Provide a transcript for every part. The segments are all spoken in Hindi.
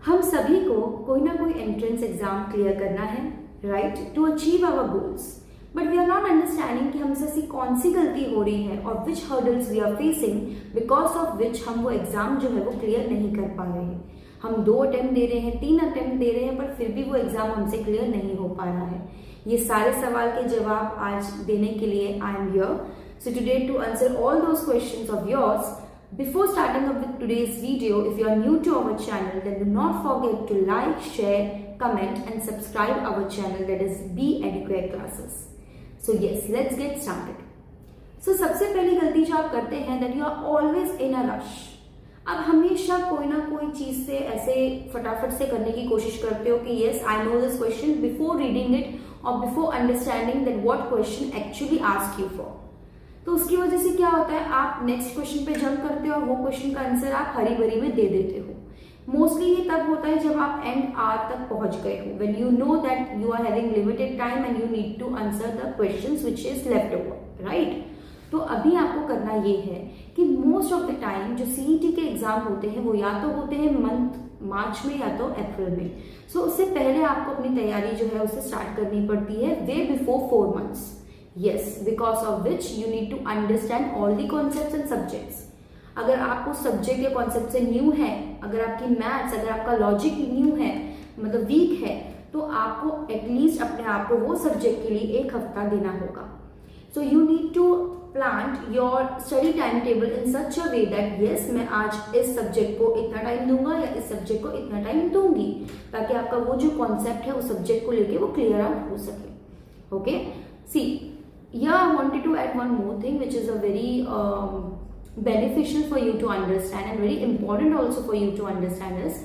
हम सभी को कोई ना कोई एंट्रेंस एग्जाम क्लियर करना है, right, to achieve our goals. But we are not understanding कि हमसे ऐसी कौन सी गलती हो रही है और which hurdles we are facing because of which हम वो एग्जाम जो है वो क्लियर नहीं कर पा रहे हैं। हम 2 अटेम्प्ट दे रहे हैं, 3 अटेम्प्ट दे रहे हैं, पर फिर भी वो एग्जाम हमसे क्लियर नहीं हो पा रहा है। ये सारे सवाल के जवाब आज देने के लिए I am here. So today to answer all those questions of yours. Before starting up with today's video, if you are new to our channel, then do not forget to like, share, comment and subscribe our channel, that is Be Educate Classes. So yes, let's get started. So सबसे पहली गलती जो आप करते हैं that you are always in a rush. आप हमेशा कोई ना कोई चीज से ऐसे फटाफट से करने की कोशिश करते हो कि yes, I know this question before reading it or before understanding that what question actually ask you for. तो उसकी वजह से क्या होता है, आप नेक्स्ट क्वेश्चन पे जंप करते हो और वो क्वेश्चन का आंसर आप हरी भरी में दे देते हो। मोस्टली ये तब होता है जब आप एंड आर तक पहुंच गए हो, when you know that you are having limited time and you need to answer the questions which is left over, right. तो अभी आपको करना ये है कि मोस्ट ऑफ द टाइम जो सीईटी के एग्जाम होते हैं वो या तो होते हैं मंथ मार्च में या तो अप्रैल में। सो उससे पहले आपको अपनी तैयारी जो है उसे स्टार्ट करनी पड़ती है way before 4 months. Yes, because of which you need to understand all the concepts and subjects. अगर आप उस सब्जेक्ट या कॉन्सेप्ट से न्यू है, अगर आपकी मैथ्स, अगर आपका लॉजिक न्यू है, मतलब वीक है, तो आपको एटलीस्ट अपने आप को वो सब्जेक्ट के लिए 1 हफ्ता देना होगा। So you need to plan your study time table in such a way that yes, मैं आज इस सब्जेक्ट को इतना टाइम दूंगा या इस सब्जेक्ट को इतना टाइम दूंगी, ताकि आपका वो जो कॉन्सेप्ट है उस सब्जेक्ट को लेके वो क्लियर आउट हो सके। Okay, see here I wanted to add one more thing which is a very beneficial for you to understand and very important also for you to understand is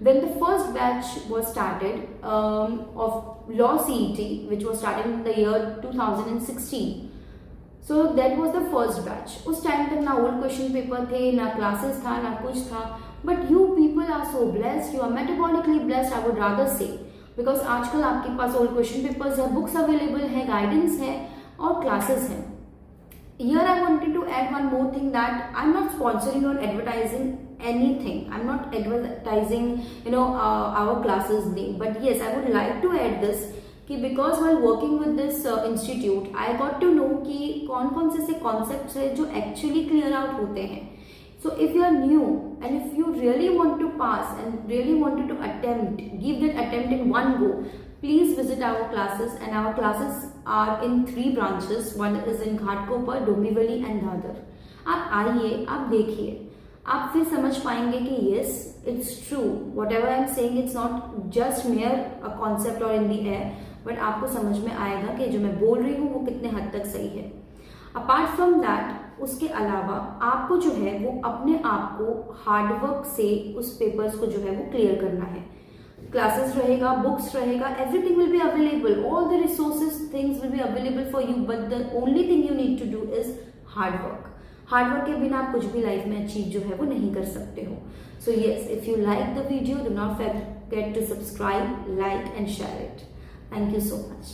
when the first batch was started of law CET, which was started in the year 2016. So that was the first batch. उस टाइम तक ना ओल्ड क्वेश्चन पेपर थे, ना क्लासेस था, ना कुछ था, but you people are so blessed, you are metabolically blessed I would rather say, because आजकल आपके पास ओल्ड क्वेश्चन पेपर्स है, बुक्स अवेलेबल है, गाइडेंस है और क्लासेस हैं। Here I wanted to add one more thing that I'm not sponsoring or advertising anything. I'm not advertising, our classes name. But yes, I would like to add this कि because while working with this institute, I got to know कि कौन-कौन से concepts है जो actually clear out होते हैं। So if you are new and if you really want to pass and really wanted to give that attempt in one go, please visit our classes, and our classes are in 3 branches. One is in Ghatkopar, Dombivli and Dadar. आप आइए, आप देखिए, आप फिर समझ पाएंगे कि yes, it's true. Whatever I'm saying, it's not just mere a concept or in the air, but आपको समझ में आएगा कि जो मैं बोल रही हूँ वो कितने हद तक सही है। Apart from that, उसके अलावा आपको जो है वो अपने आप को हार्डवर्क से उस पेपर्स को जो है वो क्लियर करना है। क्लासेस रहेगा, बुक्स रहेगा, everything will be available, all the resources things will be available for you, but the only thing you need to do is hard work. Hard work के बिना आप कुछ भी लाइफ में अचीव जो है वो नहीं कर सकते हो। So yes, if you like the video, do not forget to subscribe, like and share it. Thank you so much.